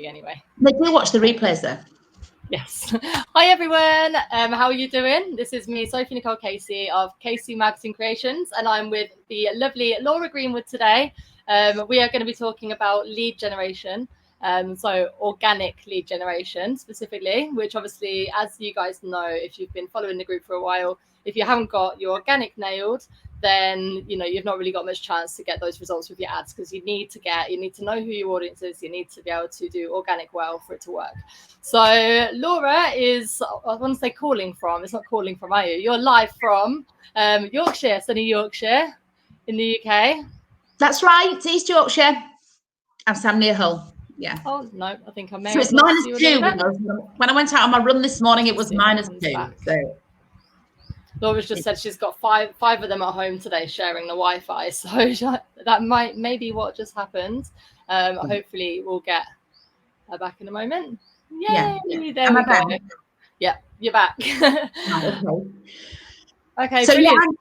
see anyway. They do watch the replays though. Yes. Hi everyone. How are you doing? This is me, Sophie Nicole Casey of Casey Marketing Creations, and I'm with the lovely Laura Greenwood today. We are going to be talking about lead generation. So organic lead generation specifically, which obviously, as you guys know, if you've been following the group for a while, if you haven't got your organic nailed, then you've not really got much chance to get those results with your ads, because you need to know who your audience is. You need to be able to do organic well for it to work. So Laura is, I want to say calling from, it's not calling from, are you? You're live from Yorkshire, sunny Yorkshire in the UK. That's right, it's East Yorkshire. I'm Sam near Hull. Yeah. Oh no, I think I may. So it's -2. When I went out on my run this morning, it was -2. So Laura's just said she's got five of them at home today sharing the Wi-Fi. So that may be what just happened. Hopefully we'll get her back in a moment. Yay! Yeah. There we go. Yeah, you're back. Okay, so brilliant.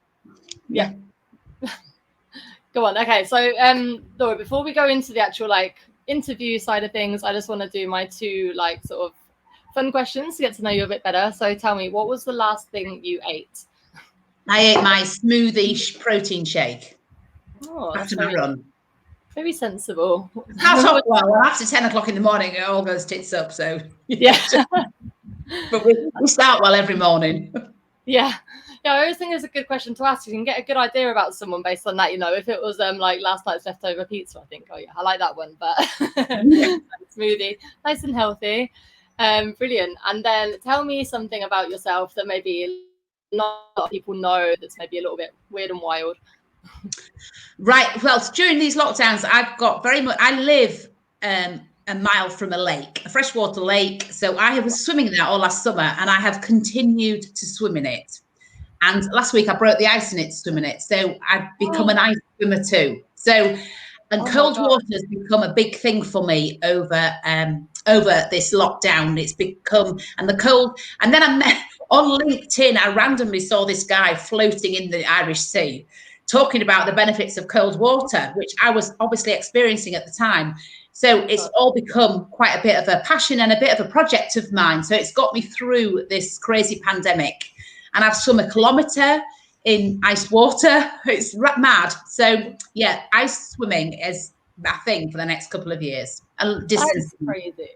Yeah. Go on. Okay, so Laura, before we go into the actual interview side of things, I just want to do my two sort of fun questions to get to know you a bit better. So tell me, what was the last thing you ate? I ate my smoothie protein shake after my run. Very sensible. Well, after 10 o'clock in the morning, it all goes tits up. So yeah, but we start well every morning. Yeah, I always think it's a good question to ask. You can get a good idea about someone based on that. If it was like last night's leftover pizza, I think, oh yeah, I like that one. But smoothie, nice and healthy, brilliant. And then tell me something about yourself that maybe not a lot of people know, that's maybe a little bit weird and wild. Right. Well, during these lockdowns, I've got I live a mile from a lake, a freshwater lake. So I was swimming in that all last summer, and I have continued to swim in it. And last week I broke the ice in it to swim in it. So I've become an ice swimmer too. So, and cold water has become a big thing for me over this lockdown. It's become, and then I met on LinkedIn, I randomly saw this guy floating in the Irish Sea talking about the benefits of cold water, which I was obviously experiencing at the time. So it's all become quite a bit of a passion and a bit of a project of mine. So it's got me through this crazy pandemic. And I've swum 1 kilometre in ice water. It's mad. So yeah, ice swimming is a thing for the next couple of years. That's crazy.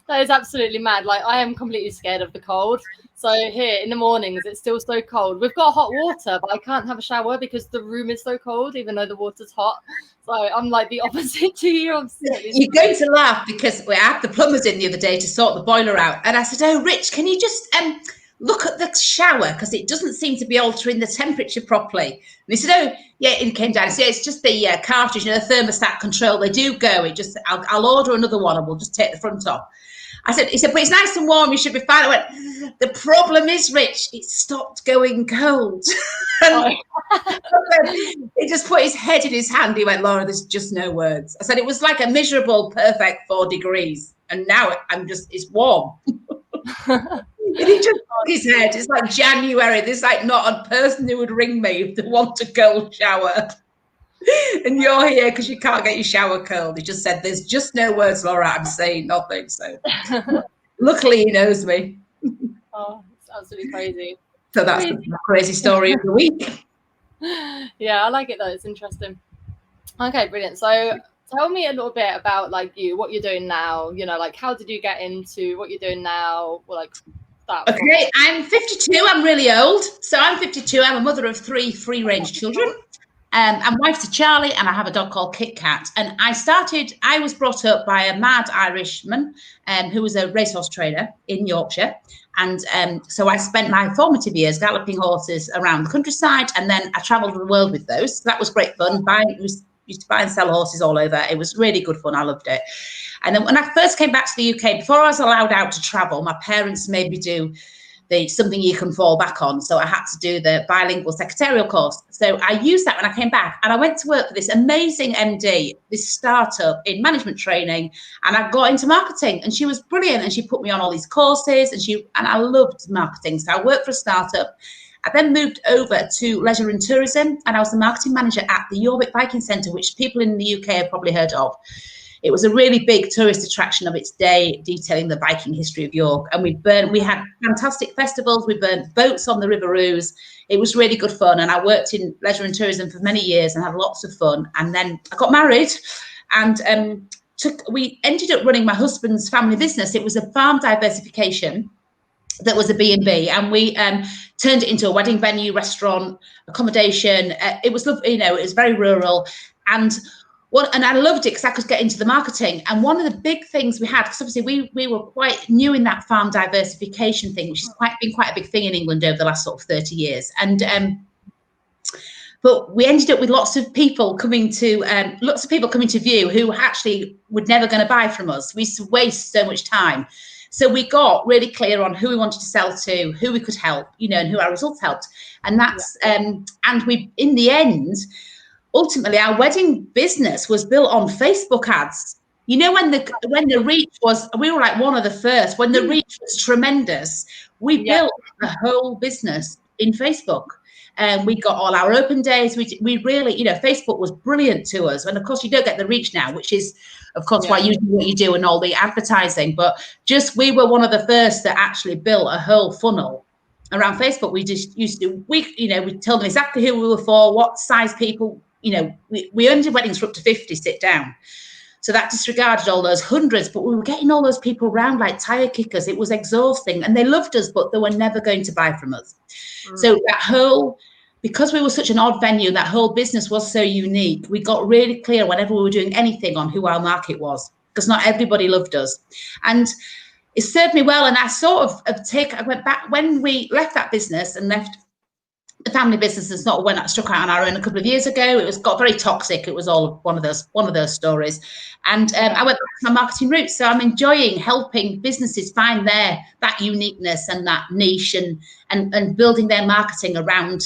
That is absolutely mad. I am completely scared of the cold. So here in the mornings, it's still so cold. We've got hot water, but I can't have a shower because the room is so cold, even though the water's hot. So I'm like the opposite to you. You're going to laugh because we had the plumbers in the other day to sort the boiler out. And I said, oh, Rich, can you just look at the shower? Because it doesn't seem to be altering the temperature properly. And he said, oh, yeah, it came down. He said, it's just the cartridge, the thermostat control. They do go. I'll order another one and we'll just take the front off. He said, but it's nice and warm. You should be fine. I went, the problem is, Rich, it stopped going cold. He just put his head in his hand. He went, Laura, there's just no words. I said, it was like a miserable, perfect 4 degrees. And now it's warm. And he just put his head. It's like January. There's not a person who would ring me if they want a cold shower. And you're here because you can't get your shower cold. He just said, there's just no words, Laura. I'm saying nothing. So luckily he knows me. Oh, it's absolutely crazy. So that's the crazy story of the week. Yeah, I like it though. It's interesting. Okay, brilliant. So tell me a little bit about you, what you're doing now. How did you get into what you're doing now? That. Okay, I'm 52. I'm really old. So I'm 52. I'm a mother of 3 free-range children. I'm wife to Charlie, and I have a dog called Kit Kat. And I was brought up by a mad Irishman who was a racehorse trainer in Yorkshire. And so I spent my formative years galloping horses around the countryside, and then I travelled the world with those. So that was great fun. Used to buy and sell horses all over. It was really good fun. I loved it. And then when I first came back to the UK, before I was allowed out to travel, my parents made me do something you can fall back on. So I had to do the bilingual secretarial course. So I used that when I came back, and I went to work for this amazing MD, this startup in management training, and I got into marketing, and she was brilliant. And she put me on all these courses, and I loved marketing. So I worked for a startup. I then moved over to leisure and tourism, and I was the marketing manager at the Jorvik Viking Centre, which people in the UK have probably heard of. It was a really big tourist attraction of its day, detailing the Viking history of York. And we had fantastic festivals. We burnt boats on the River Ouse. It was really good fun. And I worked in leisure and tourism for many years and had lots of fun. And then I got married, and we ended up running my husband's family business. It was a farm diversification that was a B&B, and we turned it into a wedding venue, restaurant, accommodation. It was lovely, it was very rural, and I loved it because I could get into the marketing. And one of the big things we had, because obviously we were quite new in that farm diversification thing, which has been quite a big thing in England over the last sort of 30 years. And but we ended up with lots of people coming to view who actually were never going to buy from us. We used to waste so much time. So we got really clear on who we wanted to sell to, who we could help, and who our results helped. And that's, and we, in the end, ultimately, our wedding business was built on Facebook ads. When the reach was, we were like one of the first, when the reach was tremendous, we built a whole business in Facebook. And we got all our open days. We really, Facebook was brilliant to us. And of course, you don't get the reach now, which is, of course, why you do what you do and all the advertising. But we were one of the first that actually built a whole funnel around Facebook. We just used to, we told them exactly who we were for, what size people, we only did weddings for up to 50 sit down. So that disregarded all those hundreds, but we were getting all those people around like tire kickers. It was exhausting, and they loved us, but they were never going to buy from us. So because we were such an odd venue, that whole business was so unique. We got really clear whenever we were doing anything on who our market was, because not everybody loved us. And it served me well. And I I went back when we left that business and left the family business, and sort of struck out on our own a couple of years ago. It got very toxic. It was all one of those stories. And I went back to my marketing roots. So I'm enjoying helping businesses find that uniqueness and that niche, and building their marketing around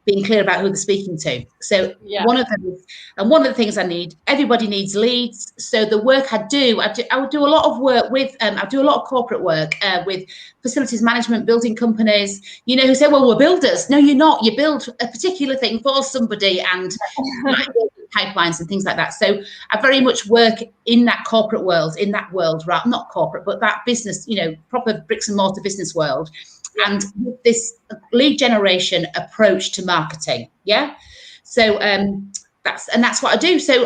being clear about who they're speaking to. So one of the things I need, everybody needs leads. So the work I would do a lot of work with, I do a lot of corporate work with facilities management, building companies, who say, well, we're builders. No, you're not. You build a particular thing for somebody, and pipelines and things like that. So I very much work in that corporate world, right? Not corporate, but that business, proper bricks and mortar business world. And with this lead generation approach to marketing, so that's what I do. So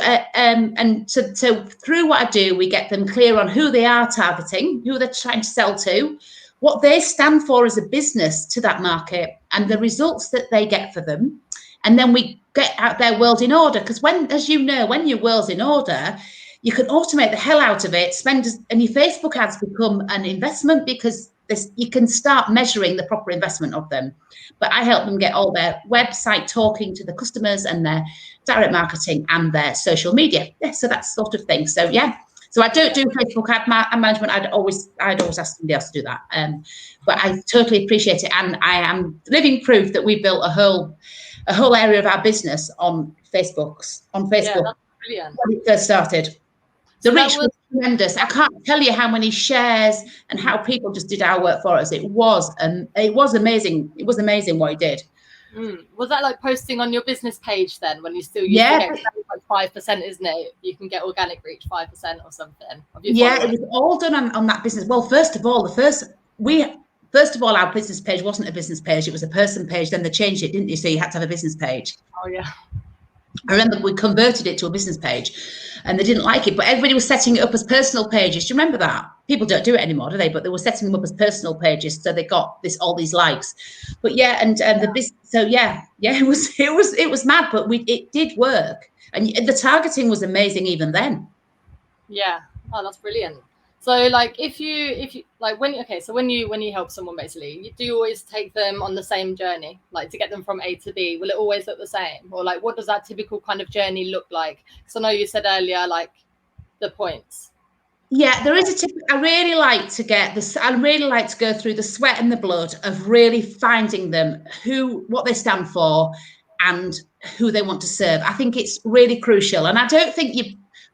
so through what I do, we get them clear on who they are targeting, who they're trying to sell to, what they stand for as a business to that market, and the results that they get for them. And then we get out their world in order, because when your world's in order, you can automate the hell out of it, and your Facebook ads become an investment, because you can start measuring the proper investment of them. But I help them get all their website talking to the customers, and their direct marketing, and their social media. So that sort of thing. So so I don't do Facebook ad management. I'd always ask somebody else to do that. But I totally appreciate it, and I am living proof that we built a whole area of our business on Facebook. Yeah, that's brilliant. When it first started. The reach was tremendous. I can't tell you how many shares and how people just did our work for us. It was amazing. It was amazing what he did. Was that like posting on your business page then, when you still used to get like 5%, isn't it? You can get organic reach 5% or something. It was all done on that business. Well, first of all, our business page wasn't a business page. It was a person page. Then they changed it, didn't you? So you had to have a business page. Oh, yeah. I remember we converted it to a business page, and they didn't like it, but everybody was setting it up as personal pages. Do you remember that? People don't do it anymore, do they? But they were setting them up as personal pages, so they got all these likes. But the business. So it was mad, but it did work, and the targeting was amazing even then. Yeah. Oh, that's brilliant. So like if you like when you help someone, basically, do you always take them on the same journey, like to get them from A to B? Will it always look the same, or like what does that typical kind of journey look like? Because I know you said earlier, like the points. Yeah, there is a tip. I really like to go through the sweat and the blood of really finding them, what they stand for and who they want to serve. I think it's really crucial, and I don't think your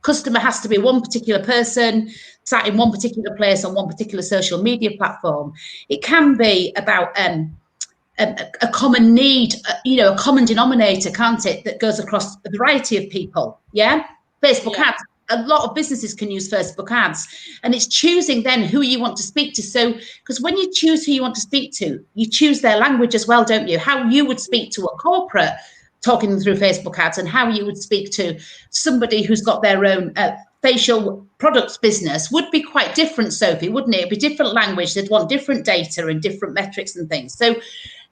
customer has to be one particular person sat in one particular place on one particular social media platform. It can be about a common need, a common denominator, can't it, that goes across a variety of people. Facebook ads a lot of businesses can use Facebook ads, and it's choosing then who you want to speak to. So, because when you choose who you want to speak to, you choose their language as well, don't you? How you would speak to a corporate talking them through Facebook ads, and how you would speak to somebody who's got their own facial products business would be quite different, Sophie, wouldn't it? It'd be different language. They'd want different data and different metrics and things. So,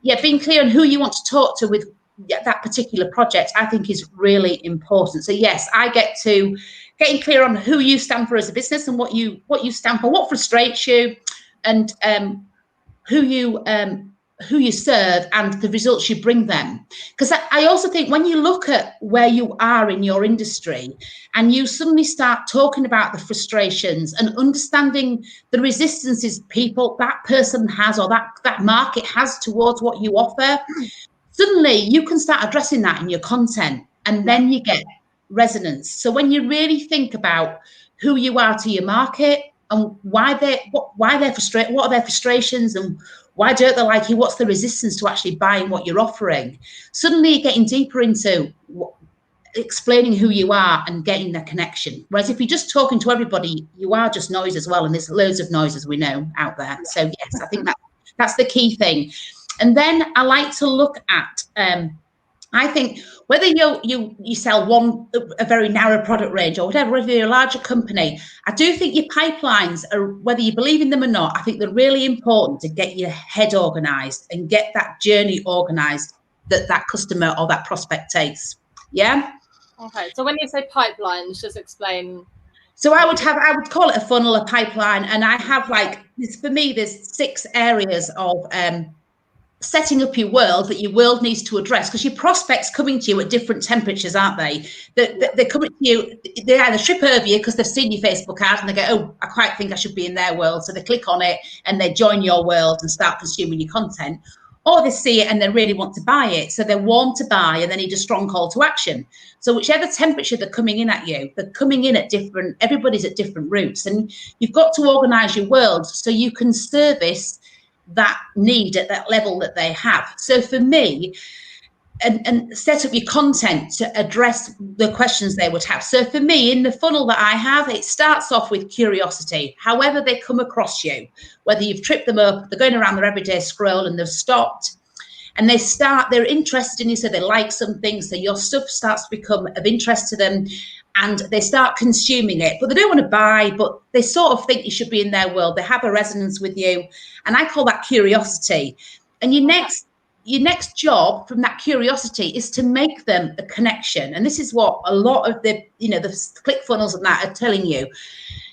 yeah, being clear on who you want to talk to with that particular project, I think, is really important. So yes, I get to getting clear on who you stand for as a business and what you stand for, what frustrates you, and who you serve and the results you bring them. Because I also think when you look at where you are in your industry and you suddenly start talking about the frustrations and understanding the resistances that person has or that market has towards what you offer, suddenly you can start addressing that in your content, and then you get resonance. So when you really think about who you are to your market and why they're frustrated, what are their frustrations, and why don't they like you, what's the resistance to actually buying what you're offering, suddenly you're getting deeper into explaining who you are and getting the connection. Whereas if you're just talking to everybody, you are just noise as well, and there's loads of noise, as we know, out there. So yes, I think that's the key thing. And then I like to look at, I think whether you sell a very narrow product range or whatever, whether you're a larger company, I do think your pipelines are, whether you believe in them or not, I think they're really important to get your head organized and get that journey organized that customer or that prospect takes. Yeah. Okay. So when you say pipelines, just explain. So I would call it a funnel, a pipeline, and I have for me, there's 6 areas of setting up your world that your world needs to address, because your prospects coming to you at different temperatures, aren't they? They're coming to you, they either trip over you because they've seen your Facebook ad and they go, oh, I quite think I should be in their world. So they click on it and they join your world and start consuming your content. Or they see it and they really want to buy it. So they're warm to buy and they need a strong call to action. So whichever temperature they're coming in at you, they're coming in at everybody's at different routes. And you've got to organize your world so you can service that need at that level that they have. So for me, and set up your content to address the questions they would have. So for me, in the funnel that I have, it starts off with curiosity. However they come across you, whether you've tripped them up, they're going around their everyday scroll and they've stopped, and they're interested in you, so they like something, so your stuff starts to become of interest to them, and they start consuming it, but they don't want to buy, but they sort of think you should be in their world. They have a resonance with you, and I call that curiosity. And your next job from that curiosity is to make them a connection. And this is what a lot of the click funnels and that are telling you.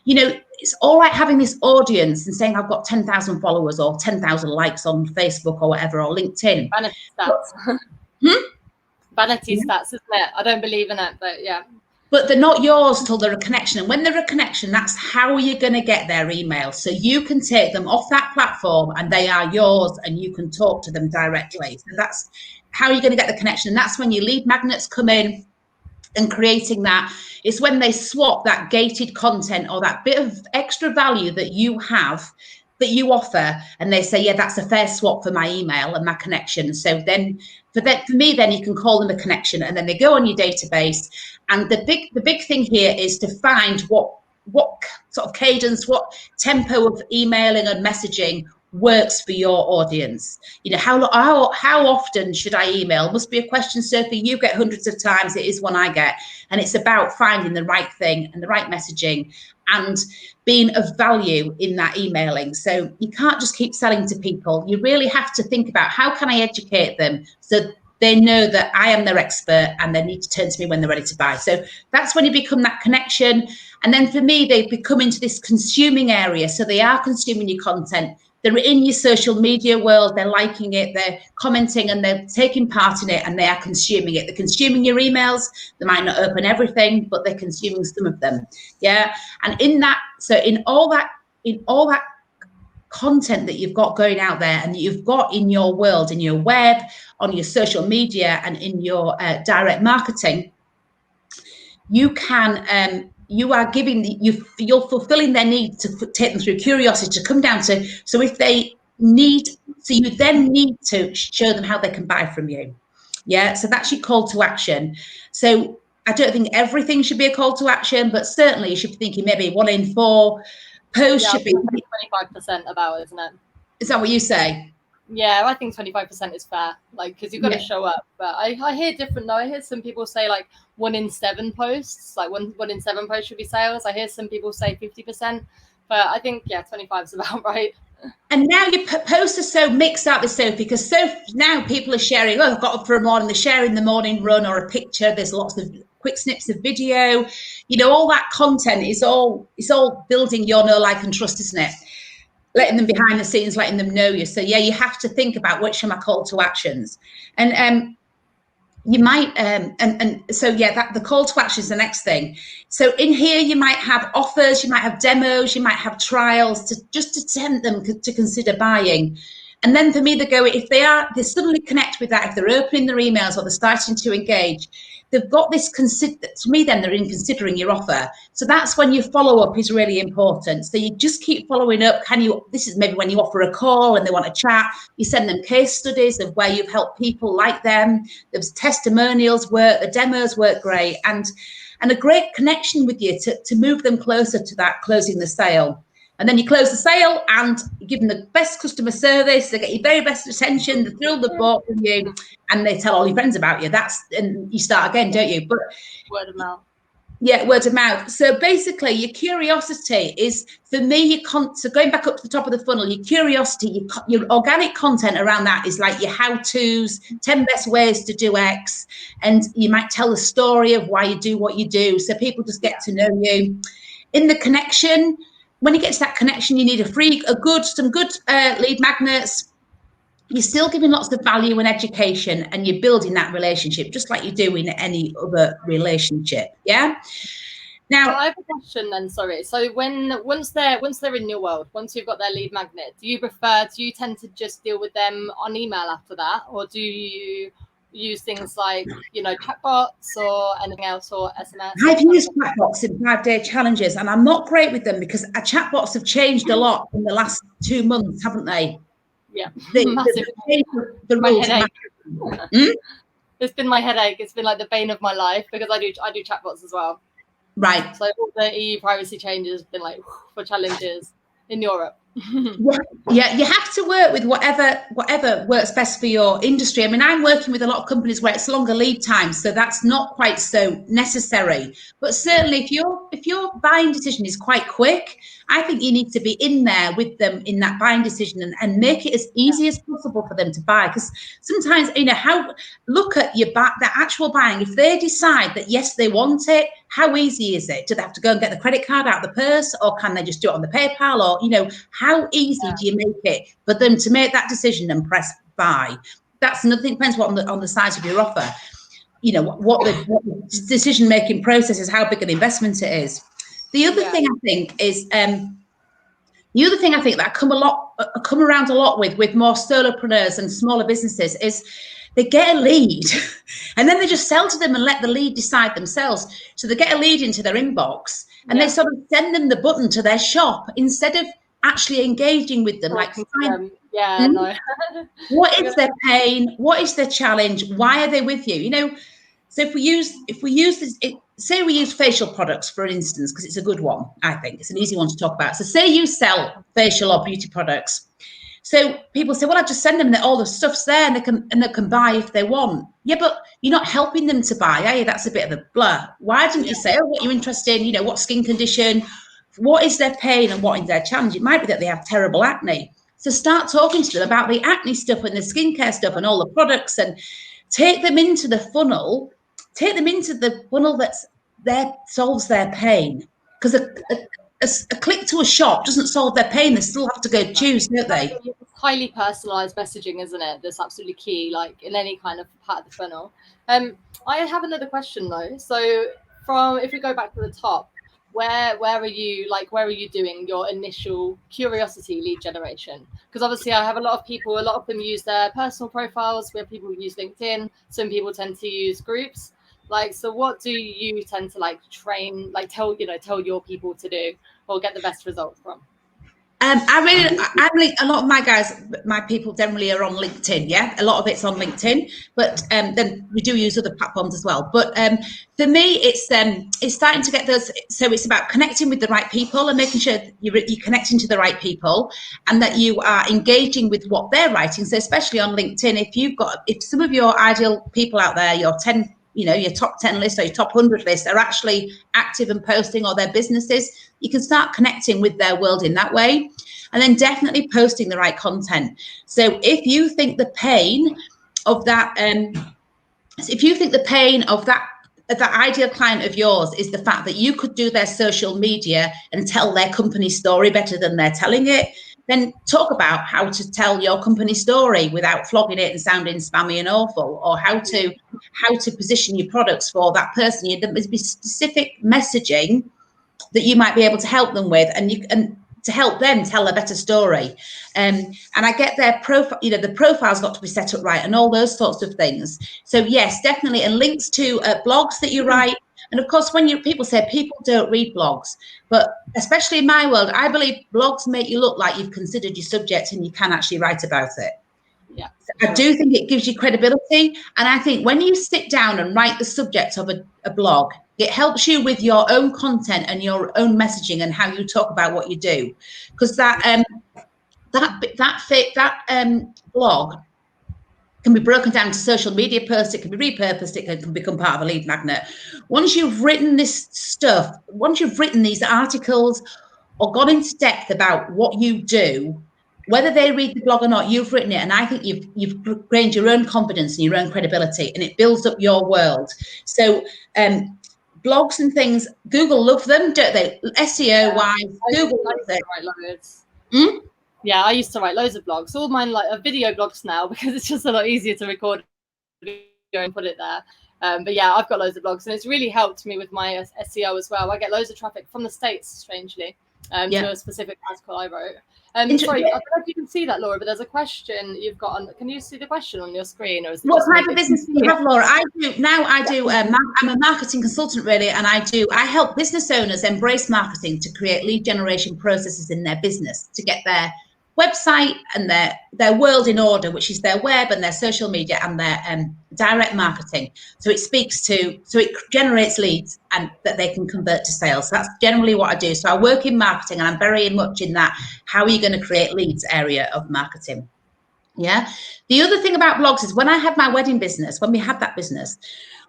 It's all right having this audience and saying I've got 10,000 followers or 10,000 likes on Facebook or whatever, or LinkedIn. Vanity stats. Vanity stats, isn't it? I don't believe in it, but yeah. But they're not yours till they're a connection. And when they're a connection, that's how you're going to get their email. So you can take them off that platform and they are yours and you can talk to them directly. So that's how you're going to get the connection. And that's when your lead magnets come in and creating that. It's when they swap that gated content or that bit of extra value that you have, that you offer, and they say, yeah, that's a fair swap for my email and my connection. So then for me, then you can call them a connection, and then they go on your database. And the big thing here is to find what sort of cadence, what tempo of emailing and messaging works for your audience. How often should I email? Must be a question, Sophie, you get hundreds of times. It is one I get, and it's about finding the right thing and the right messaging and being of value in that emailing. So you can't just keep selling to people. You really have to think about, how can I educate them so they know that I am their expert and they need to turn to me when they're ready to buy. So that's when you become that connection. And then for me, they become into this consuming area. So they are consuming your content. They're in your social media world, they're liking it, they're commenting, and they're taking part in it, and they are consuming it. They're consuming your emails. They might not open everything, but they're consuming some of them. Yeah. And in all that content that you've got going out there and that you've got in your world, in your web, on your social media, and in your direct marketing, you can you're fulfilling their need to take them through curiosity, to come down to, so you then need to show them how they can buy from you. Yeah, so that's your call to action. So I don't think everything should be a call to action, but certainly you should be thinking maybe 1 in 4 posts should be 25% about, isn't it? Is that what you say? Yeah, I think 25% is fair, like, because you've got to show up. But I hear different though. I hear some people say like 1 in 7 posts, like one in 7 posts should be sales. I hear some people say 50%, but I think 25 is about right. And now your posts are so mixed up with Sophie, because now people are sharing, I've got up for a morning, they're sharing the morning run or a picture. There's lots of quick snips of video. All that content is all building your know, like, and trust, isn't it? Letting them behind the scenes, letting them know you. So you have to think about which are my call to actions. And you might that the call to action is the next thing. So in here you might have offers, you might have demos, you might have trials to tempt them to consider buying. And then for me, they suddenly connect with that, if they're opening their emails or they're starting to engage, they've got this to me, then they're in considering your offer. So that's when your follow-up is really important. So you just keep following up. This is maybe when you offer a call and they want to chat, you send them case studies of where you've helped people like them. There's testimonials work, the demos work great, and a great connection with you to move them closer to that closing the sale. And then you close the sale and you give them the best customer service. They get your very best attention. They thrill the boat with you, and they tell all your friends about you. And you start again, don't you? But word of mouth. Yeah, word of mouth. So basically, your curiosity is, for me, so going back up to the top of the funnel, your curiosity, your organic content around that is like your how-tos, 10 best ways to do X, and you might tell the story of why you do what you do, so people just get to know you. In the connection, when you get to that connection, you need some good lead magnets. You're still giving lots of value and education, and you're building that relationship just like you do in any other relationship. Yeah. Now, I have a question then. Sorry. So once they're in your world, once you've got their lead magnet, do you tend to just deal with them on email after that, or do you use things like chatbots or anything else, or SMS? I've used chatbots in 5-day challenges, and I'm not great with them because our chatbots have changed a lot in the last 2 months, haven't they? Yeah, the rules. It's been my headache. It's been like the bane of my life, because I do chatbots as well. Right. So all the EU privacy changes have been like for challenges in Europe. Yeah, you have to work with whatever works best for your industry. I mean, I'm working with a lot of companies where it's longer lead times, so that's not quite so necessary. But certainly, if your buying decision is quite quick, I think you need to be in there with them in that buying decision and make it as easy as possible for them to buy. Because sometimes, look at the actual buying. If they decide that yes, they want it, how easy is it? Do they have to go and get the credit card out of the purse, or can they just do it on the PayPal? Or how easy do you make it for them to make that decision and press buy? That's another thing. Depends what on the size of your offer. What the decision making process is, how big an investment it is. The other thing I think is that I come around a lot with more solopreneurs and smaller businesses is they get a lead and then they just sell to them and let the lead decide themselves. So they get a lead into their inbox and they sort of send them the button to their shop instead of actually engaging with them. No. What is their pain? What is their challenge? Why are they with you? So if we use this, say we use facial products for instance, because it's a good one, I think it's an easy one to talk about. So say you sell facial or beauty products. So people say, well, I just send them that all the stuff's there and they can buy if they want. Yeah, but you're not helping them to buy, are you? That's a bit of a blur. Why didn't you say, what you're interested in, what skin condition, what is their pain and what is their challenge? It might be that they have terrible acne. So start talking to them about the acne stuff and the skincare stuff and all the products, and take them into the funnel. Take them into the funnel that solves their pain. Because a click to a shop doesn't solve their pain. They still have to go choose, don't they? It's highly personalized messaging, isn't it? That's absolutely key, like in any kind of part of the funnel. I have another question though. So if we go back to the top, where are you doing your initial curiosity lead generation? Because obviously I have a lot of them use their personal profiles, where people use LinkedIn. Some people tend to use groups. So what do you tend to train, tell your people to do or get the best results from? A lot of my people generally are on LinkedIn. Yeah, a lot of it's on LinkedIn, but then we do use other platforms as well. But for me, it's starting to get those. So it's about connecting with the right people and making sure you're connecting to the right people, and that you are engaging with what they're writing. So especially on LinkedIn, if some of your ideal people out there, your top 10 list or your top 100 list are actually active and posting, or their businesses, you can start connecting with their world in that way. And then definitely posting the right content. So if you think the pain of that, that ideal client of yours is the fact that you could do their social media and tell their company story better than they're telling it, then talk about how to tell your company story without flogging it and sounding spammy and awful, or how to position your products for that person. There must be specific messaging that you might be able to help them with, and to help them tell a better story. And I get their profile, the profile's got to be set up right, and all those sorts of things. So yes, definitely, and links to blogs that you write. And of course, people say people don't read blogs, but especially in my world, I believe blogs make you look like you've considered your subject and you can actually write about it. Yeah, I do think it gives you credibility. And I think when you sit down and write the subject of a blog, it helps you with your own content and your own messaging and how you talk about what you do. Because that blog can be broken down to social media posts, it can be repurposed, it can become part of a lead magnet. Once you've written this stuff, once you've written these articles or gone into depth about what you do, whether they read the blog or not, you've written it, and I think you've gained your own confidence and your own credibility, and it builds up your world. So blogs and things, Google love them, don't they? SEO wise, Google loves it. Yeah, I used to write loads of blogs. All mine are video blogs now, because it's just a lot easier to record and put it there. But yeah, I've got loads of blogs, and it's really helped me with my SEO as well. I get loads of traffic from the States, strangely, to a specific article I wrote. Sorry, I don't know if you can see that, Laura, but there's a question you've got on. Can you see the question on your screen? Or is it what type of business do you have, Laura? I'm a marketing consultant, really, and I help business owners embrace marketing to create lead generation processes in their business, to get their website and their world in order, which is their web and their social media and their direct marketing. So it generates leads and that they can convert to sales. So that's generally what I do. So I work in marketing, and I'm very much in that how are you going to create leads area of marketing. Yeah. The other thing about blogs is when I had my wedding business, when we had that business,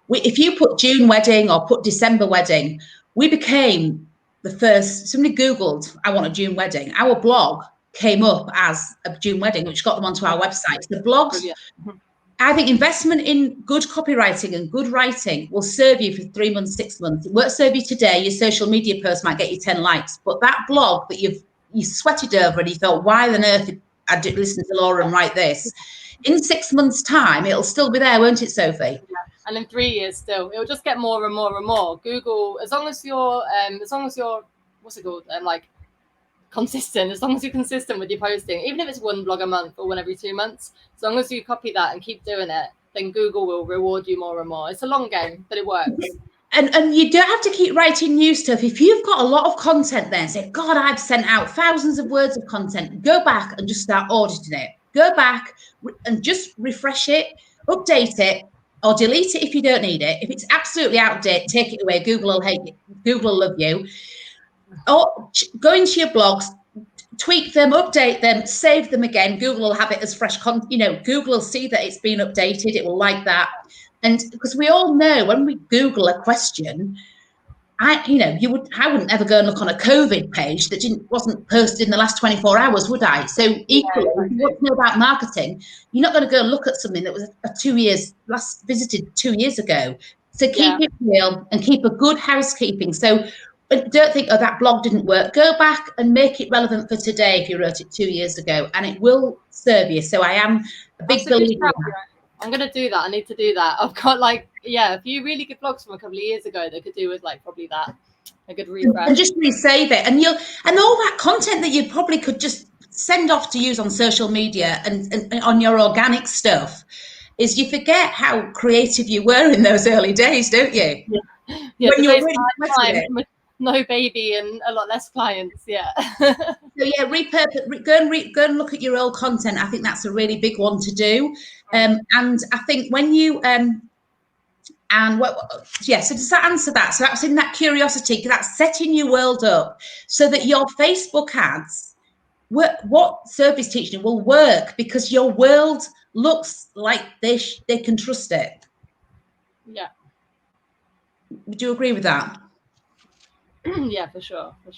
if you put June wedding or put December wedding, we became the first. Somebody Googled, I want a June wedding. Our blog came up as a June wedding, which got them onto our website. The blogs, I think investment in good copywriting and good writing will serve you for 3 months, 6 months. It won't serve you today. Your social media post might get you 10 likes, but that blog that you sweated over and you thought, why on earth did I listen to Laura and write this? In 6 months' time, it'll still be there, won't it, Sophie? Yeah. And in 3 years, still, it'll just get more and more and more. Google, as long as you're, what's it called, consistent, as long as you're consistent with your posting, even if it's one blog a month or one every 2 months, as long as you copy that and keep doing it, then Google will reward you more and more. It's a long game, but it works. And you don't have to keep writing new stuff. If you've got a lot of content there, say, God, I've sent out thousands of words of content, go back and just start auditing it. Go back and just refresh it, update it, or delete it if you don't need it. If it's absolutely out of date, take it away. Google will hate you. Google will love you. Or go into your blogs, tweak them, update them, save them again. Google will have it as fresh content. Google will see that it's been updated. It will like that. And because we all know when we Google a question, I wouldn't ever go and look on a COVID page that wasn't posted in the last 24 hours, would I? So equally, if you want to know about marketing, you're not going to go and look at something that was last visited 2 years ago. So keep it real and keep a good housekeeping. So don't think, that blog didn't work. Go back and make it relevant for today if you wrote it 2 years ago, and it will serve you. So I am a big believer. I'm going to do that. I need to do that. I've got a few really good blogs from a couple of years ago that could do with probably that. A good refresh. And just resave it. And all that content that you probably could just send off to use on social media and on your organic stuff, is you forget how creative you were in those early days, don't you? Yeah, when you're really no baby and a lot less clients. Yeah. So yeah, go and look at your old content. I think that's a really big one to do. And I think when you so does that answer that? So that's in that curiosity, that's setting your world up so that your Facebook ads, what Sophie's teaching will work because your world looks like they can trust it. Yeah. Would you agree with that? Yeah, for sure. I'm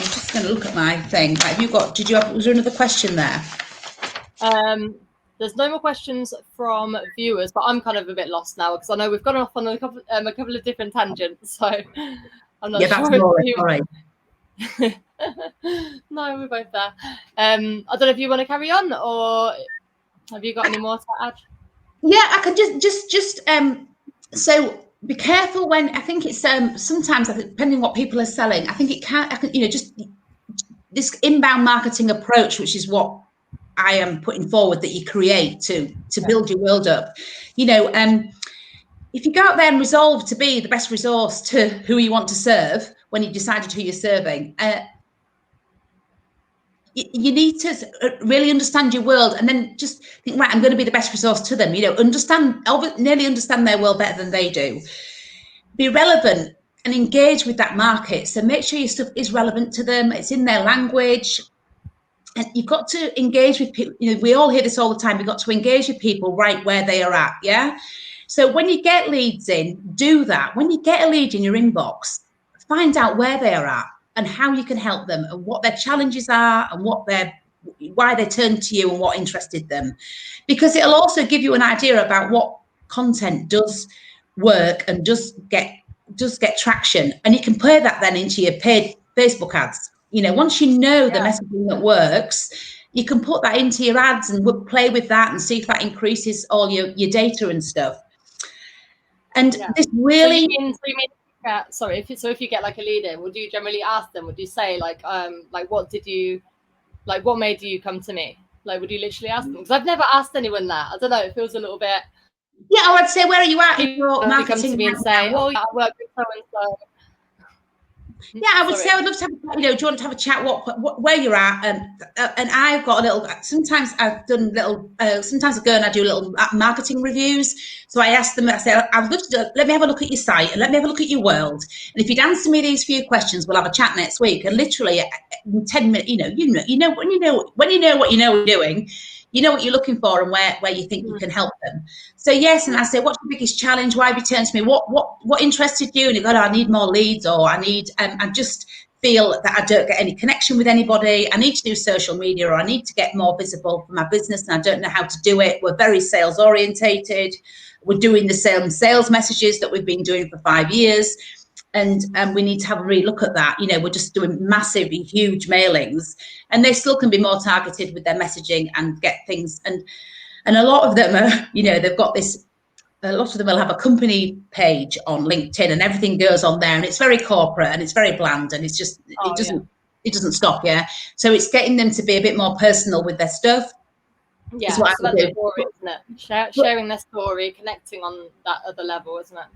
just going to look at my thing. Was there another question there? There's no more questions from viewers, but I'm kind of a bit lost now because I know we've gone off on a couple of different tangents. So I'm not sure. That's Laura, sorry. No, we're both there. I don't know if you want to carry on, or have you got any more to add? Yeah, I could just so be careful when I think it's sometimes depending on what people are selling, I think just this inbound marketing approach, which is what I am putting forward that you create to build your world up. If you go out there and resolve to be the best resource to who you want to serve when you've decided who you're serving, you need to really understand your world and then just think, right, I'm going to be the best resource to them. Nearly understand their world better than they do. Be relevant and engage with that market. So make sure your stuff is relevant to them. It's in their language. And you've got to engage with people. We all hear this all the time. You've got to engage with people right where they are at. Yeah. So when you get leads in, do that. When you get a lead in your inbox, find out where they are at and how you can help them and what their challenges are and why they turn to you and what interested them. Because it'll also give you an idea about what content does work and does get traction. And you can play that then into your paid Facebook ads. Once you know the messaging that works, you can put that into your ads and play with that and see if that increases all your data and stuff. And this really... if you get like a lead in, would you generally ask them, would you say what made you come to me? Like, would you literally ask them? Because I've never asked anyone that. I don't know, it feels a little bit... Yeah, I would say, where are you at in your marketing? Come to me and say, oh, yeah, I work with so-and-so. Yeah, I would say I would love to have, do you want to have a chat, where you're at? And I've got a little, sometimes I've done little, sometimes I go and I do little marketing reviews. So I ask them, I say, I'd love to let me have a look at your site and let me have a look at your world. And if you'd answer me these few questions, we'll have a chat next week. And literally in 10 minutes, when you know what you're doing, you know what you're looking for and where you think you can help them. So yes, and I say, what's your biggest challenge? Why have you turned to me? What interested you? And you go, I need more leads, or I need, I just feel that I don't get any connection with anybody. I need to do social media, or I need to get more visible for my business, and I don't know how to do it. We're very sales orientated. We're doing the same sales messages that we've been doing for 5 years. And we need to have a relook at that. We're just doing massive, huge mailings, and they still can be more targeted with their messaging and get things. And a lot of them are, they've got this. A lot of them will have a company page on LinkedIn, and everything goes on there, and it's very corporate and it's very bland, and it's just it doesn't stop. Yeah, so it's getting them to be a bit more personal with their stuff. Yeah, so that's the story, isn't it? Sharing their story, connecting on that other level, isn't it?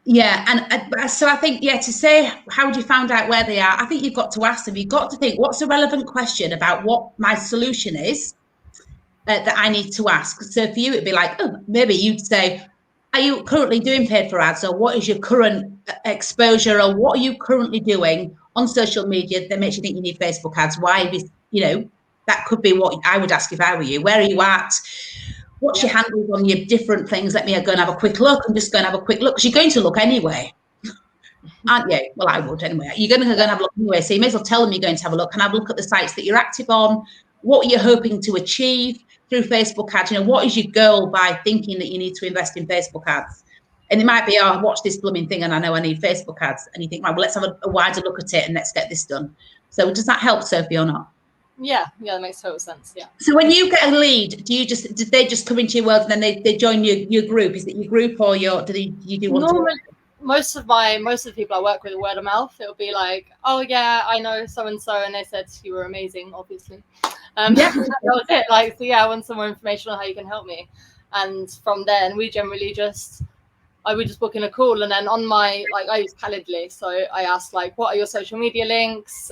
Yeah, and so I think, to say, how would you find out where they are? I think you've got to ask them. You've got to think, what's a relevant question about what my solution is that I need to ask? So for you, it'd be like, maybe you'd say, are you currently doing paid for ads, or what is your current exposure, or what are you currently doing on social media that makes you think you need Facebook ads? Why? That could be what I would ask if I were you. Where are you at? What's your handles on your different things? Let me go and have a quick look. I'm just going to have a quick look, because you're going to look anyway, aren't you? Well, I would anyway. You're going to go and have a look anyway. So you may as well tell them you're going to have a look, and have a look at the sites that you're active on. What are you hoping to achieve through Facebook ads? What is your goal by thinking that you need to invest in Facebook ads? And it might be, watch this blooming thing and I know I need Facebook ads. And you think, right, well, let's have a wider look at it and let's get this done. So does that help, Sophie, or not? Yeah, that makes total sense. Yeah. So when you get a lead, did they just come into your world and then they join your group? Is it your group, or you do one? Normally, most of the people I work with are word of mouth. It'll be like, oh yeah, I know so and so, and they said you were amazing, obviously. That was it. Like, so yeah, I want some more information on how you can help me, and from then we generally just I would just book in a call, and then on my, like, I use Calendly, so I asked, like, what are your social media links?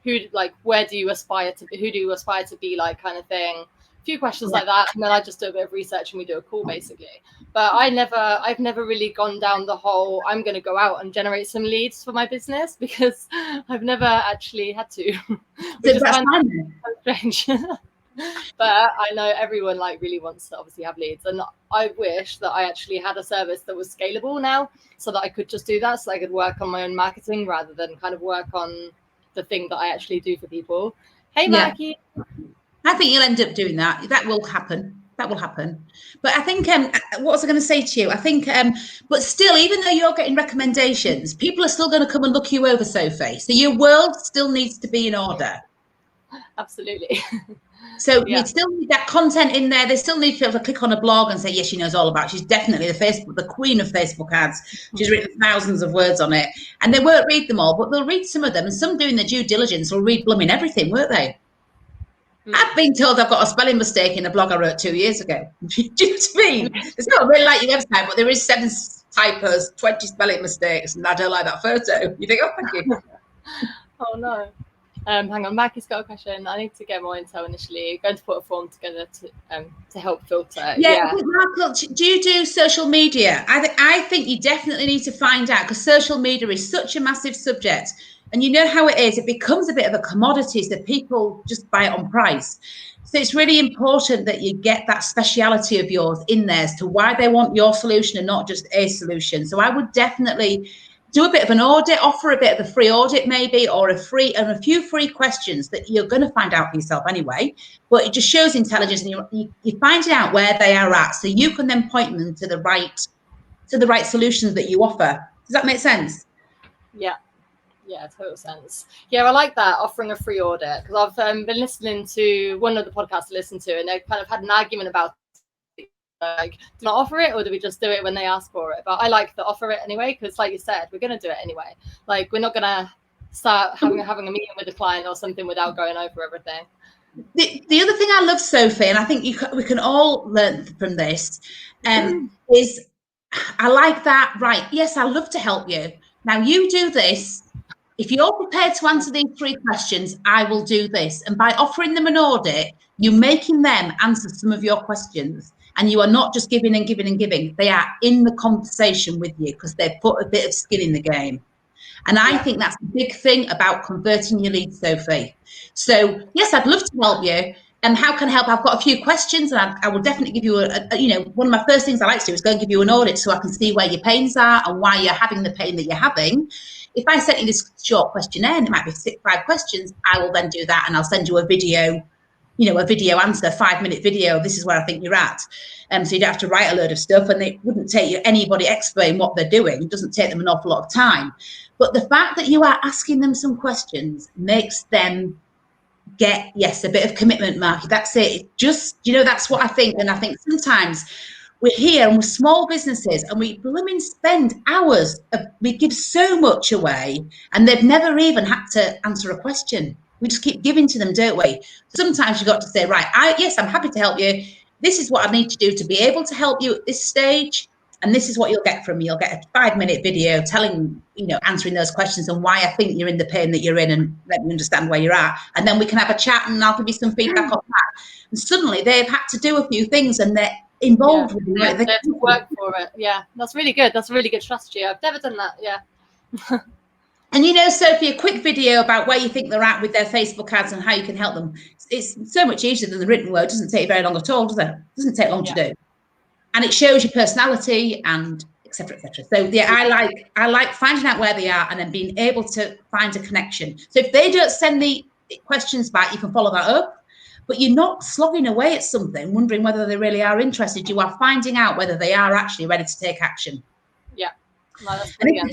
Who, like, where do you aspire to be? Who do you aspire to be, like, kind of thing? A few questions like that, and then I just do a bit of research and we do a call basically. But I've never really gone down the whole I'm going to go out and generate some leads for my business, because I've never actually had to, which is kind of strange. But I know everyone like really wants to obviously have leads, and I wish that I actually had a service that was scalable now, so that I could just do that, so I could work on my own marketing rather than kind of work on the thing that I actually do for people. Hey, Maggie. I think you'll end up doing that. That will happen. That will happen. But I think, what was I going to say to you? I think, but still, even though you're getting recommendations, people are still going to come and look you over, Sophie. So your world still needs to be in order. Absolutely. So you still need that content in there. They still need to be able to click on a blog and say, yes, she knows all about it. She's definitely the queen of Facebook ads. She's written thousands of words on it. And they won't read them all, but they'll read some of them. And some doing the due diligence will read blooming everything, won't they? I've been told I've got a spelling mistake in a blog I wrote 2 years ago. Do you know what I mean? It's not really like your website, but there is 7 typos, 20 spelling mistakes, and I don't like that photo. You think, oh, thank you. Oh, no. Hang on, Maggie's got a question. I need to get more intel initially. Going to put a form together to help filter. Yeah. Michael, do you do social media? I think you definitely need to find out, because social media is such a massive subject. And you know how it is. It becomes a bit of a commodity, so people just buy it on price. So it's really important that you get that speciality of yours in there as to why they want your solution and not just a solution. So I would definitely do a bit of an audit, offer a bit of a free audit maybe, or a few free questions that you're going to find out for yourself anyway. But it just shows intelligence, and you're finding out where they are at, so you can then point them to the right solutions that you offer. Does that make sense? Yeah, total sense. Yeah, I like that, offering a free audit, because I've been listening to one of the podcasts I listened to, and they kind of had an argument about, like, do not offer it, or do we just do it when they ask for it? But I like the offer it anyway, because like you said, we're going to do it anyway. Like, we're not going to start having a meeting with a client or something without going over everything. The other thing I love, Sophie, and I think we can all learn from this, is I like that. Right? Yes, I love to help you. Now you do this. If you're prepared to answer these 3 questions, I will do this. And by offering them an audit, you're making them answer some of your questions. And you are not just giving and giving and giving. They are in the conversation with you, because they've put a bit of skin in the game. And I think that's the big thing about converting your leads, Sophie. So, yes, I'd love to help you. And how can I help? I've got a few questions, and I will definitely give you one of my first things I like to do is go and give you an audit, so I can see where your pains are and why you're having the pain that you're having. If I sent you this short questionnaire, and it might be 5 questions, I will then do that, and I'll send you a video, a video answer, 5-minute video. This is where I think you're at. So you don't have to write a load of stuff, and it wouldn't take anybody explain what they're doing. It doesn't take them an awful lot of time. But the fact that you are asking them some questions makes them get, a bit of commitment, Mark. That's it. Just, that's what I think. And I think sometimes we're here and we're small businesses, and we blooming spend hours. We give so much away, and they've never even had to answer a question. We just keep giving to them, don't we? Sometimes you've got to say, right, I'm happy to help you. This is what I need to do to be able to help you at this stage. And this is what you'll get from me. You'll get a 5-minute video answering those questions and why I think you're in the pain that you're in, and let me understand where you're at. And then we can have a chat, and I'll give you some feedback on that. And suddenly they've had to do a few things, and they're involved with it. They have to work for it. Yeah, that's really good. That's a really good strategy. I've never done that. Yeah. And Sophie, a quick video about where you think they're at with their Facebook ads and how you can help them. It's so much easier than the written word. It doesn't take very long at all, does it? It doesn't take long to do. And it shows your personality and et cetera, et cetera. So I like finding out where they are and then being able to find a connection. So if they don't send the questions back, you can follow that up. But you're not slogging away at something, wondering whether they really are interested. You are finding out whether they are actually ready to take action. Yeah. No, and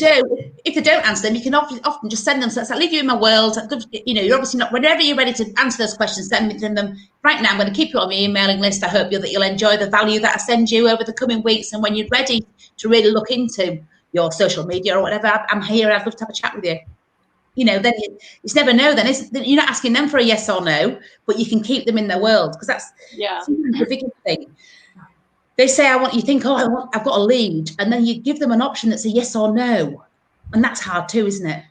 if they don't answer them, you can often just send them. So it's like, leave you in my world. You're obviously not, whenever you're ready to answer those questions, send them. Right now, I'm going to keep you on my emailing list. I hope that you'll enjoy the value that I send you over the coming weeks. And when you're ready to really look into your social media or whatever, I'm here. I'd love to have a chat with you. Then it's never no. Then you're not asking them for a yes or no, but you can keep them in their world, because that's sometimes the biggest thing. they say, you think, I've got a lead. And then you give them an option that's a yes or no. And that's hard too, isn't it?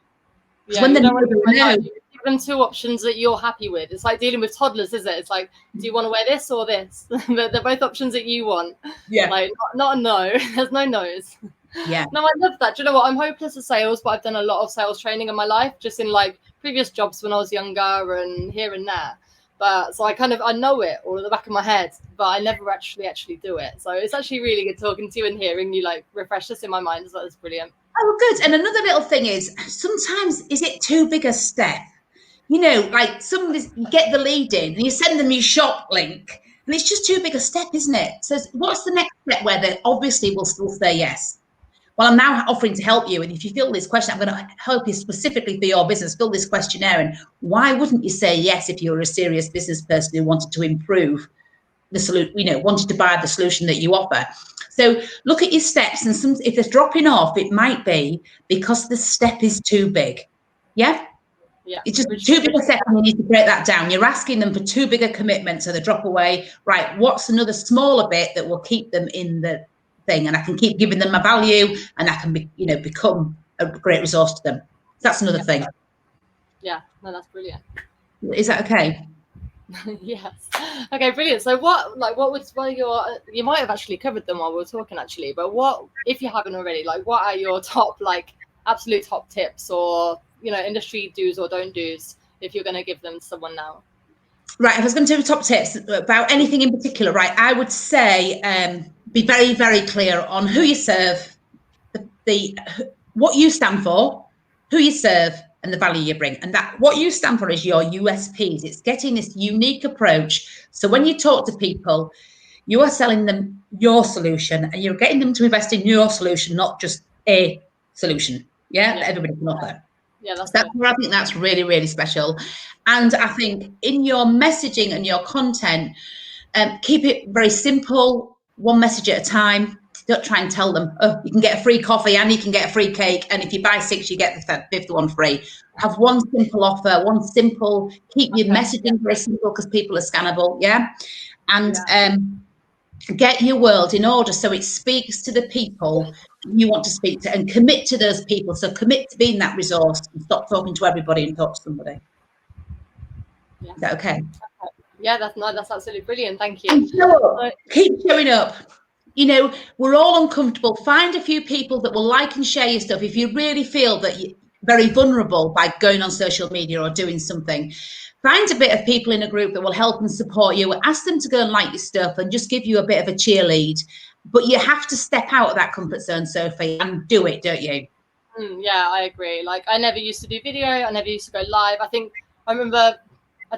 Yeah, when you no, give them two options that you're happy with. It's like dealing with toddlers, is it? It's like, do you want to wear this or this? They're both options that you want. Yeah. Like, not a no. There's no no's. Yeah. No, I love that. Do you know what? I'm hopeless at sales, but I've done a lot of sales training in my life, just in like previous jobs when I was younger and here and there. But so I know it all at the back of my head, but I never actually do it. So it's actually really good talking to you and hearing you like refresh this in my mind. So that's brilliant. Oh, good. And another little thing is sometimes is it too big a step? You know, like you get the lead in and you send them your shop link and it's just too big a step, isn't it? So what's the next step where they obviously will still say yes? Well, I'm now offering to help you. And if you fill this question, I'm going to help you specifically for your business, fill this questionnaire. And why wouldn't you say yes if you're a serious business person who wanted to improve the solution, wanted to buy the solution that you offer? So look at your steps, and if they're dropping off, it might be because the step is too big. Yeah? Yeah. It's just too big a step, and you need to break that down. You're asking them for too big a commitment, so they drop away. Right, what's another smaller bit that will keep them in the thing, and I can keep giving them my value, and I can become a great resource to them. That's another thing. Yeah, no, that's brilliant. Is that okay? Yes. Okay, brilliant. So you might have actually covered them while we were talking actually, but what, if you haven't already, like what are your top, like absolute top tips or, industry do's or don't do's if you're going to give them to someone now? Right, if I was going to do top tips about anything in particular, right, I would say be very, very clear on who you serve, what you stand for, who you serve, and the value you bring. And that what you stand for is your USPs. It's getting this unique approach. So when you talk to people, you are selling them your solution and you're getting them to invest in your solution, not just a solution. Yeah, that everybody can offer. Yeah, that's where I think that's really, really special. And I think in your messaging and your content, keep it very simple, one message at a time. Don't try and tell them, oh, you can get a free coffee and you can get a free cake. And if you buy 6, you get the 5th one free. Have one simple offer, keep your messaging very simple because people are scannable. Yeah. And get your world in order so it speaks to the people you want to speak to and commit to those people. So commit to being that resource and stop talking to everybody and talk to somebody. Yeah. Is that okay? Yeah, that's absolutely brilliant. Thank you. And keep showing up. We're all uncomfortable. Find a few people that will like and share your stuff. If you really feel that you're very vulnerable by going on social media or doing something, find a bit of people in a group that will help and support you. Ask them to go and like your stuff and just give you a bit of a cheerlead. But you have to step out of that comfort zone, Sophie, and do it, don't you? Yeah, I agree. Like, I never used to do video. I never used to go live. I remember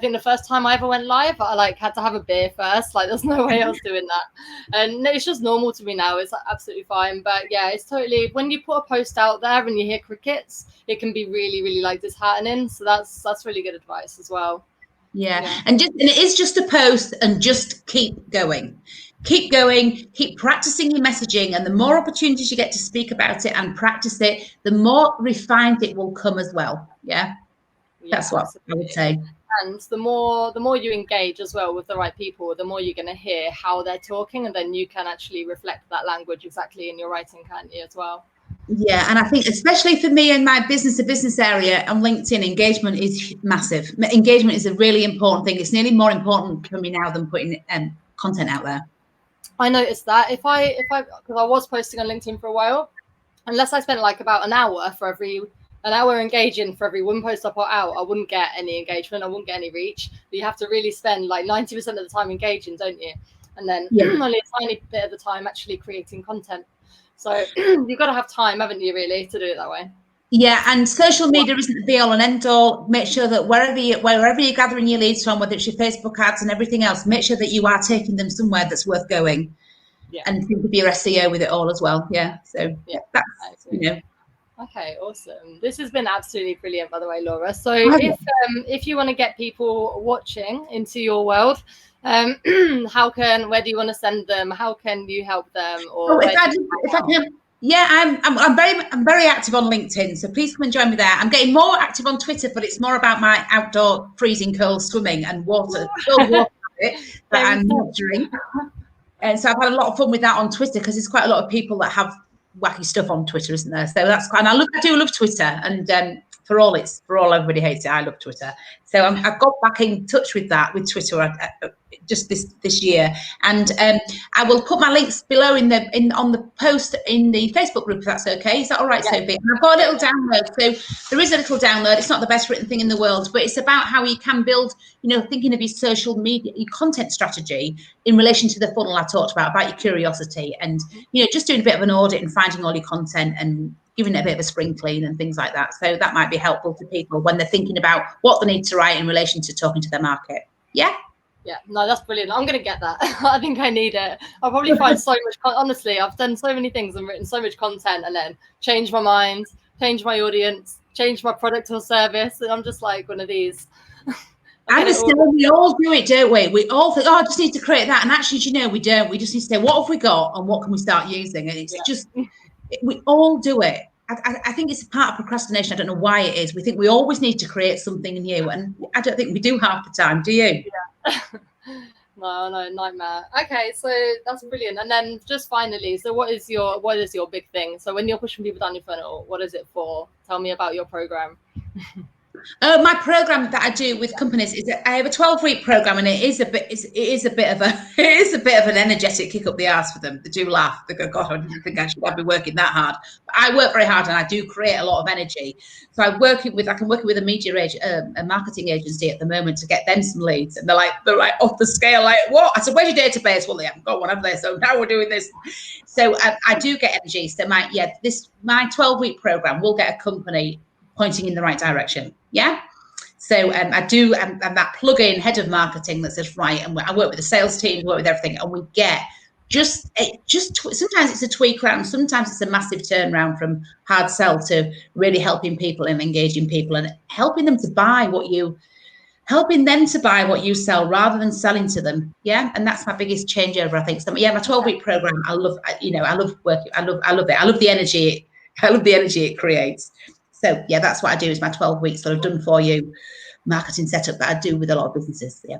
the first time I ever went live, I had to have a beer first. Like, there's no way I was doing that. And it's just normal to me now. It's absolutely fine. But yeah, it's totally, when you put a post out there and you hear crickets, it can be really, really disheartening. So that's really good advice as well. Yeah. And it is just a post, and just keep going. Keep going, keep practicing your messaging, and the more opportunities you get to speak about it and practice it, the more refined it will come as well. Yeah. That's what I would say. And the more you engage as well with the right people, the more you're going to hear how they're talking, and then you can actually reflect that language exactly in your writing, can't you, as well? Yeah, and I think especially for me in my business area on LinkedIn, engagement is massive. Engagement is a really important thing. It's nearly more important for me now than putting content out there. I noticed that because I was posting on LinkedIn for a while, unless I spent about an hour engaging for every one post I put out, I wouldn't get any engagement. I wouldn't get any reach. But you have to really spend 90% of the time engaging, don't you? And then only a tiny bit of the time actually creating content. So you've got to have time, haven't you, really, to do it that way? Yeah, and social media isn't the be all and end all. Make sure that wherever you're gathering your leads from, whether it's your Facebook ads and everything else, make sure that you are taking them somewhere that's worth going. Yeah. And think of your SEO with it all as well. Yeah. So that's Okay, awesome. This has been absolutely brilliant, by the way, Laura. So if you want to get people watching into your world, where do you want to send them? How can you help them? Or if I can. Yeah, I'm very active on LinkedIn, so please come and join me there. I'm getting more active on Twitter, but it's more about my outdoor freezing cold swimming and water that I'm nurturing. And so I've had a lot of fun with that on Twitter, because there's quite a lot of people that have wacky stuff on Twitter, isn't there? So that's quite, and I do love Twitter, and for all everybody hates it, I love Twitter. So I've got back in touch with Twitter just this year, and I will put my links below on the post in the Facebook group, if that's okay. Is that all right, yeah. Sophie? And I've got a little download. So there is a little download. It's not the best written thing in the world, but it's about how you can build, thinking of your social media, your content strategy in relation to the funnel I talked about your curiosity, and just doing a bit of an audit and finding all your content and giving it a bit of a spring clean and things like that. So that might be helpful to people when they're thinking about what they need to write in relation to talking to their market. Yeah. Yeah, no, that's brilliant. I'm going to get that. I think I need it. I'll probably find so much. Honestly, I've done so many things and written so much content, and then changed my mind, changed my audience, changed my product or service. And I'm just like one of these. We all do it, don't we? We all think, I just need to create that. And actually, we don't. We just need to say, what have we got and what can we start using? And it's just, we all do it. I think it's a part of procrastination. I don't know why it is. We think we always need to create something new. And I don't think we do half the time. Do you? Yeah. No, nightmare. Okay, so that's brilliant. And then just finally, so what is your big thing? So when you're pushing people down your funnel, what is it for? Tell me about your program. My program that I do with companies is I have a 12-week program, and it is a bit of an energetic kick up the arse for them. They do laugh. They go, God, I didn't think I'd be working that hard. But I work very hard, and I do create a lot of energy. So I can work with a marketing agency at the moment to get them some leads, and they're like off the scale. Like, what? I said, where's your database? Well, they haven't got one, have they? So now we're doing this. So I do get energy. So my 12-week program will get a company pointing in the right direction. Yeah. So I do, and that plug-in head of marketing that says, right, and I work with the sales team, work with everything, and we get sometimes it's a tweak around, sometimes it's a massive turnaround from hard sell to really helping people and engaging people and helping them to buy what you sell rather than selling to them. Yeah. And that's my biggest changeover, I think. So yeah, my 12-week program, I love working. I love it. I love the energy. I love the energy it creates. So yeah, that's what I do, is my 12 weeks sort of done for you marketing setup that I do with a lot of businesses. Yeah.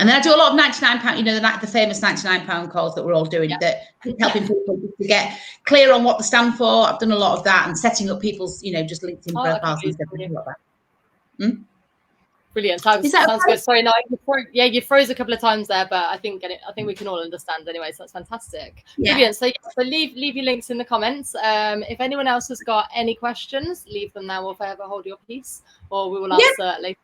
And then I do a lot of £99, the famous £99 calls that we're all doing, that helping people to get clear on what they stand for. I've done a lot of that, and setting up people's, just LinkedIn profiles and stuff like that. Brilliant. Sounds good. Sorry, no, you froze a couple of times there, but I think we can all understand anyway. So that's fantastic. Yeah. Brilliant. So leave your links in the comments. If anyone else has got any questions, leave them now, or forever hold your peace, or we will answer later.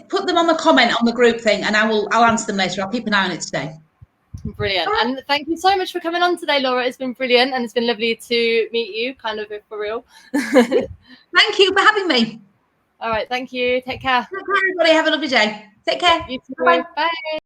Put them on the comment on the group thing, and I'll answer them later. I'll keep an eye on it today. Brilliant. And thank you so much for coming on today, Laura. It's been brilliant, and it's been lovely to meet you, kind of for real. Thank you for having me. All right, thank you. Take care. Take care, everybody. Have a lovely day. Take care. You too. Bye. Bye.